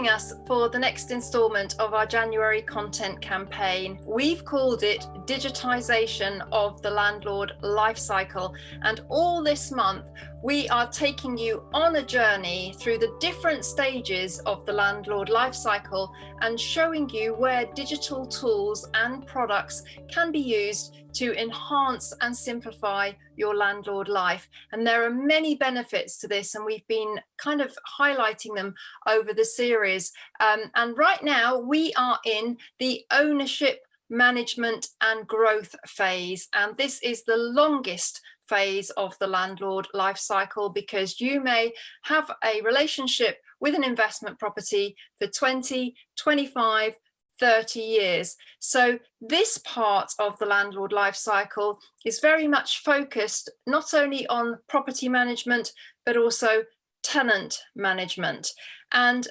joining us for the next instalment of our January content campaign. We've called it Digitisation of the Landlord Lifecycle, and all this month we are taking you on a journey through the different stages of the landlord lifecycle and showing you where digital tools and products can be used to enhance and simplify your landlord life. And there are many benefits to this, and we've been kind of highlighting them over the series. And right now we are in the ownership, management and growth phase, and this is the longest phase of the landlord life cycle, because you may have a relationship with an investment property for 20, 25, 30 years. So this part of the landlord life cycle is very much focused not only on property management, but also tenant management. And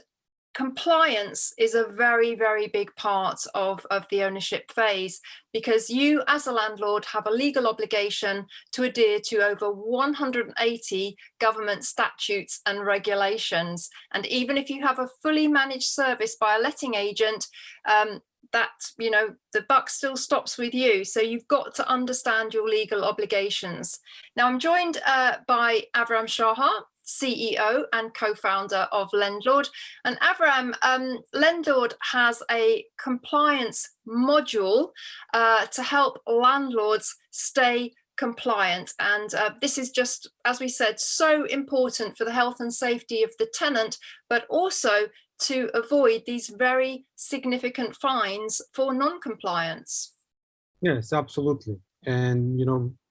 compliance is a very, very big part of the ownership phase, because you as a landlord have a legal obligation to adhere to over 180 government statutes and regulations. And even if you have a fully managed service by a letting agent, the buck still stops with you. So you've got to understand your legal obligations. Now I'm joined by Aviram Shahar, CEO and co-founder of Lendlord. And Aviram, Lendlord has a compliance module to help landlords stay compliant. And this is just, as we said, so important for the health and safety of the tenant, but also to avoid these very significant fines for non-compliance. Yes, absolutely. And,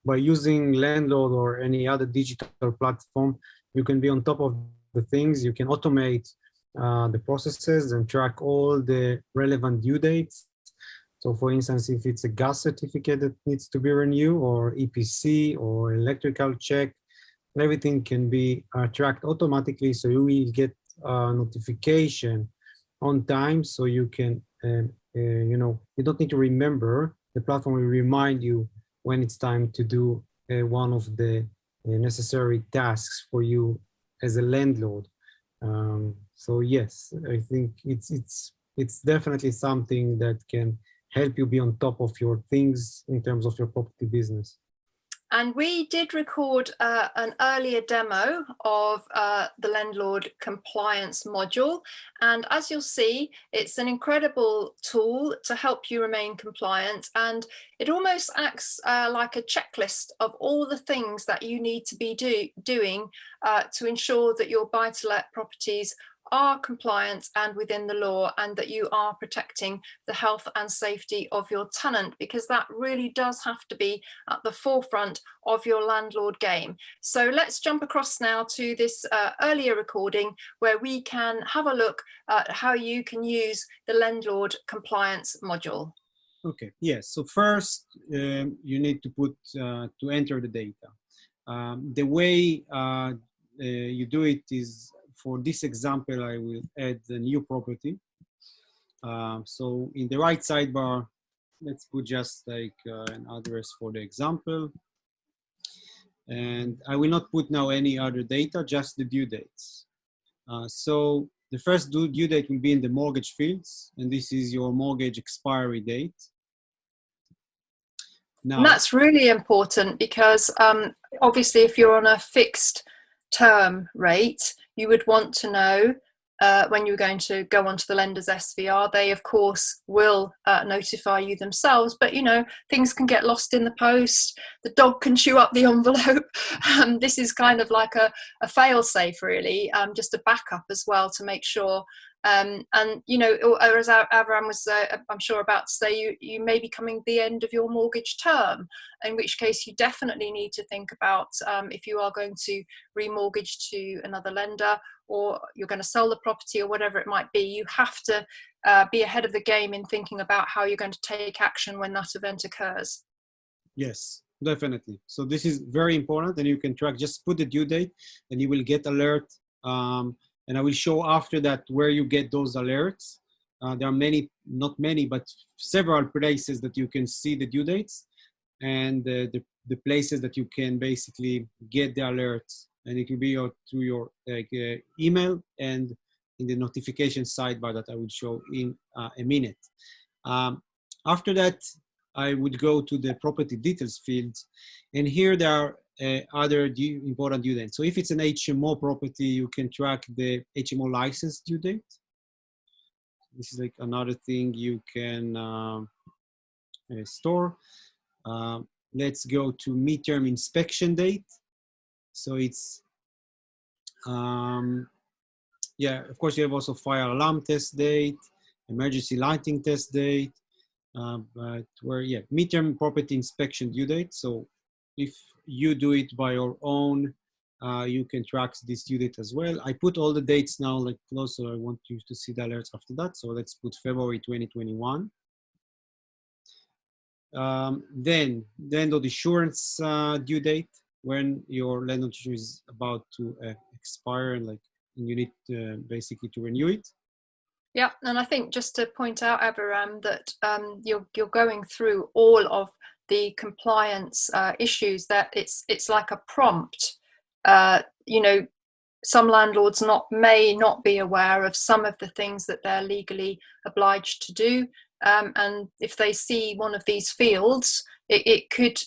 by using Landlord or any other digital platform, you can be on top of the things. You can automate the processes and track all the relevant due dates. So for instance, if it's a gas certificate that needs to be renewed, or EPC or electrical check, everything can be tracked automatically. So you will get notification on time. So you can, you don't need to remember. The platform will remind you when it's time to do one of the necessary tasks for you as a landlord. So yes, I think it's definitely something that can help you be on top of your things in terms of your property business. And we did record an earlier demo of the Landlord compliance module. And as you'll see, it's an incredible tool to help you remain compliant. And it almost acts like a checklist of all the things that you need to be doing to ensure that your buy-to-let properties are compliant and within the law, and that you are protecting the health and safety of your tenant, because that really does have to be at the forefront of your landlord game. So let's jump across now to this earlier recording where we can have a look at how you can use the Landlord compliance module. Okay, yes. So first, you need to enter the data. The way you do it is, for this example, I will add the new property. So in the right sidebar, let's put just like an address for the example. And I will not put now any other data, just the due dates. So the first due date will be in the mortgage fields, and this is your mortgage expiry date. Now, and that's really important, because obviously if you're on a fixed term rate, you would want to know when you're going to go onto the lender's SVR. They of course will notify you themselves, but things can get lost in the post, the dog can chew up the envelope. This is kind of like a fail-safe really, just a backup as well to make sure. And as Aviram was I'm sure about to say, you may be coming to the end of your mortgage term, in which case you definitely need to think about if you are going to remortgage to another lender, or you're going to sell the property, or whatever it might be. You have to be ahead of the game in thinking about how you're going to take action when that event occurs. Yes, definitely. So this is very important, and you can track. Just put the due date and you will get alert. And I will show after that where you get those alerts. There are many, not many, but several places that you can see the due dates, and the places that you can basically get the alerts. And it will be through your email and in the notification sidebar that I will show in a minute. After that, I would go to the property details field, and here there are other important due dates. So if it's an HMO property, you can track the HMO license due date. This is like another thing you can store. Let's go to midterm inspection date. So it's, yeah, of course you have also fire alarm test date, emergency lighting test date, but where, yeah, midterm property inspection due date. So if you do it by your own, you can track this due date as well. I put all the dates now like close, so I want you to see the alerts after that. So let's put February 2021. Then landlord insurance due date, when your landlord insurance is about to expire, and like you need basically to renew it. Yeah, and I think just to point out, Aviram, that you're going through all of the compliance issues. That it's like a prompt. You know, some landlords may not be aware of some of the things that they're legally obliged to do, and if they see one of these fields, it could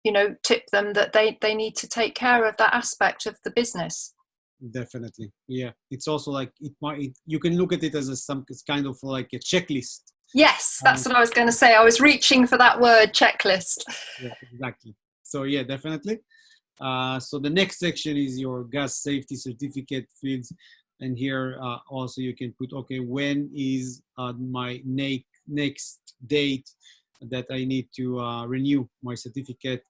you know, tip them that they need to take care of that aspect of the business. Definitely, yeah. It's also like you can look at it as it's kind of like a checklist. Yes, that's what I was going to say. I was reaching for that word, checklist. Yeah, exactly. So yeah, definitely. So the next section is your gas safety certificate fields, and here also you can put, okay, when is my next date that I need to renew my certificate,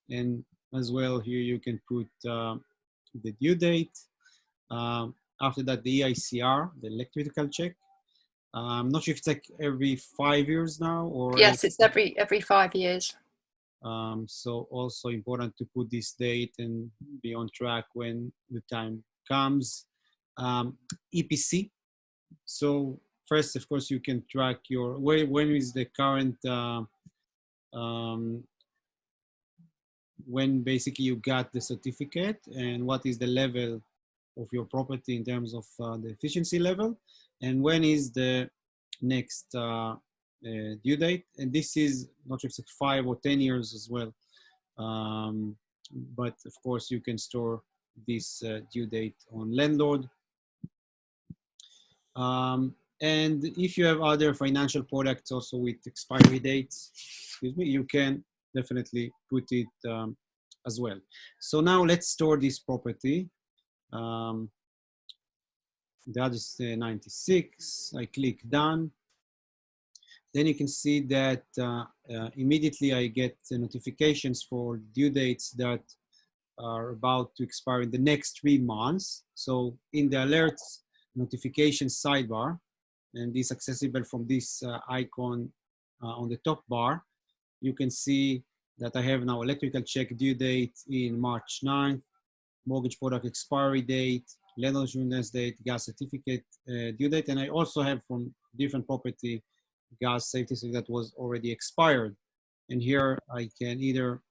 and as well here you can put the due date. After that, the EICR, the electrical check. I'm not sure if it's like every 5 years now, or yes, it's every 5 years. So also important to put this date and be on track when the time comes. EPC. So first, of course, you can track your when is the current when basically you got the certificate, and what is the level of your property in terms of the efficiency level, and when is the next due date. And this is not sure if it's 5 or 10 years as well, but of course you can store this due date on Landlord. And if you have other financial products also with expiry dates, excuse me, you can definitely put it as well. So now let's store this property. The address is 96. I click done. Then you can see that immediately I get notifications for due dates that are about to expire in the next 3 months. So in the alerts notification sidebar, and this accessible from this icon on the top bar, you can see that I have now electrical check due date in March 9th, mortgage product expiry date, landlord insurance date, gas certificate due date, and I also have from different property gas safety certificate that was already expired. And here I can either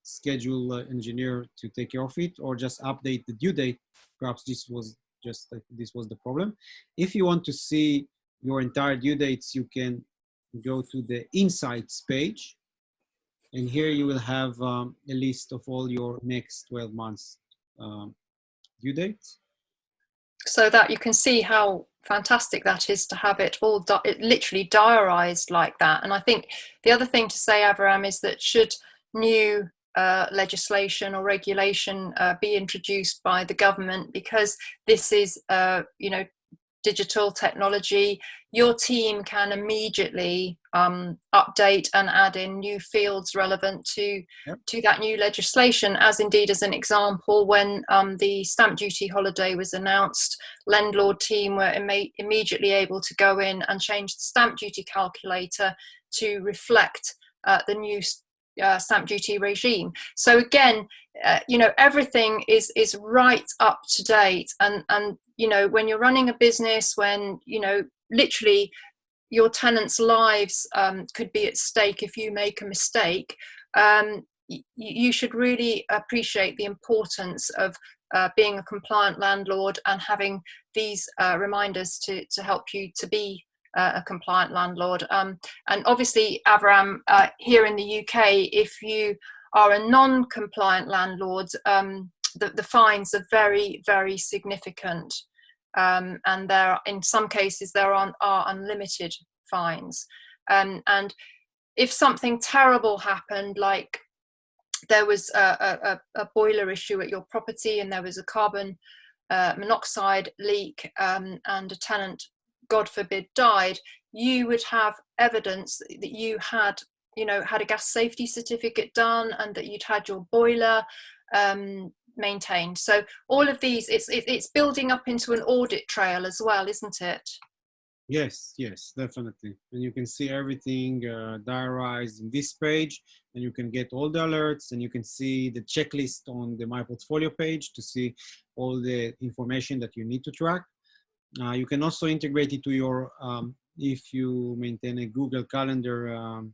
schedule an engineer to take care of it, or just update the due date. Perhaps this was the problem. If you want to see your entire due dates, you can go to the insights page, and here you will have a list of all your next 12 months due dates. So that you can see how fantastic that is to have it all literally diarized like that. And I think the other thing to say, Aviram, is that should new legislation or regulation be introduced by the government, because this is you know, digital technology, your team can immediately update and add in new fields relevant to that new legislation. As indeed, as an example, when the stamp duty holiday was announced, Landlord team were immediately able to go in and change the stamp duty calculator to reflect the new stamp duty regime. So again, you know, everything is right up to date, and you know, when you're running a business, when, you know, literally your tenants' lives could be at stake if you make a mistake, you should really appreciate the importance of being a compliant landlord and having these reminders to help you to be a compliant landlord. And obviously, Aviram, here in the UK, if you are a non-compliant landlord, the fines are very, very significant. And in some cases, there are unlimited fines. And if something terrible happened, like there was a boiler issue at your property and there was a carbon monoxide leak, and a tenant, God forbid, died, you would have evidence that you had a gas safety certificate done and that you'd had your boiler maintained. So all of these, it's building up into an audit trail as well, isn't it? Yes, definitely. And you can see everything diarized in this page, and you can get all the alerts, and you can see the checklist on the My Portfolio page to see all the information that you need to track. You can also integrate it to your, if you maintain a Google Calendar,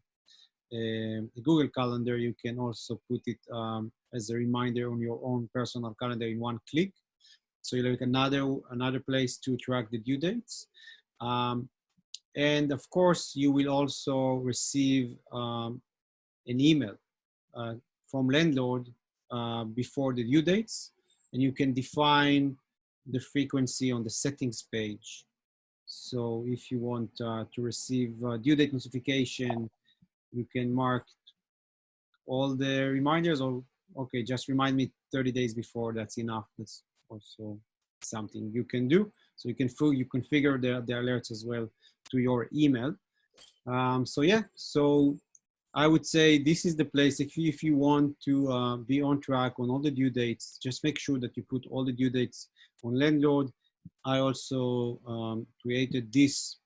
you can also put it as a reminder on your own personal calendar in one click. So you like another place to track the due dates. And of course, you will also receive an email from Landlord before the due dates, and you can define the frequency on the settings page. So if you want to receive due date notification, you can mark all the reminders, or okay, just remind me 30 days before, that's enough. That's also something you can do. So you configure the alerts as well to your email. So yeah, so I would say this is the place if you want to be on track on all the due dates. Just make sure that you put all the due dates on Landlord. I also created this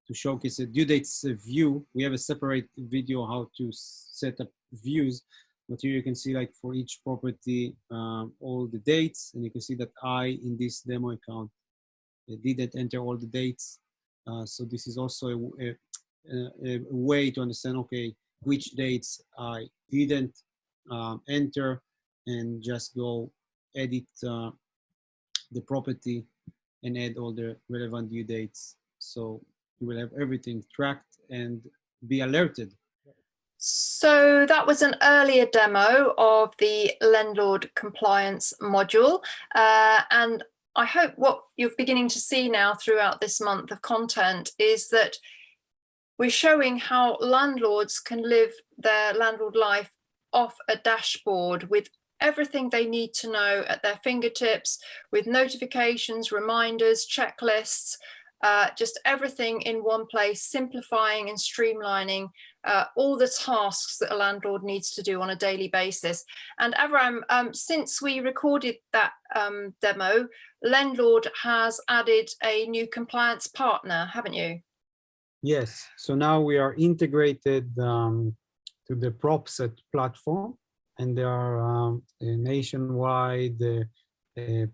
to showcase a due dates view. We have a separate video how to set up views, but here you can see, like, for each property all the dates, and you can see that I, in this demo account, didn't enter all the dates. So this is also a way to understand, okay, which dates I didn't enter, and just go edit the property and add all the relevant due dates. So you will have everything tracked and be alerted. So that was an earlier demo of the Landlord compliance module. And I hope what you're beginning to see now throughout this month of content is that we're showing how landlords can live their landlord life off a dashboard with everything they need to know at their fingertips, with notifications, reminders, checklists, just everything in one place, simplifying and streamlining all the tasks that a landlord needs to do on a daily basis. And Aviram, since we recorded that demo, Landlord has added a new compliance partner, haven't you? Yes, so now we are integrated to the PropSet platform, and they are a nationwide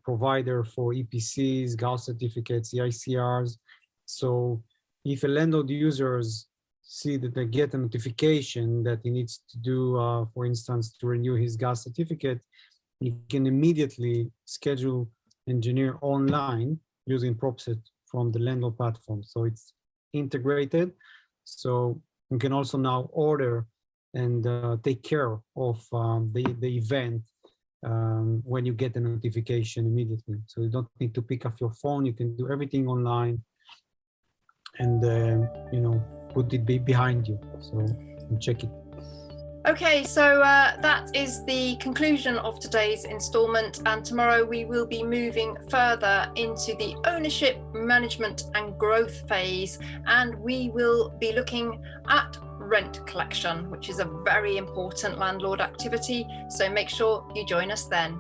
provider for EPCs, gas certificates, EICRs. So if a landlord users see that they get a notification that he needs to do, for instance, to renew his gas certificate, he can immediately schedule engineer online using PropSet from the Landlord platform. So it's integrated. So you can also now order and take care of the event when you get the notification immediately. So you don't need to pick up your phone. You can do everything online and put it behind you. So check it. Okay, so that is the conclusion of today's installment, and tomorrow we will be moving further into the ownership, management and growth phase, and we will be looking at rent collection, which is a very important landlord activity. So make sure you join us then.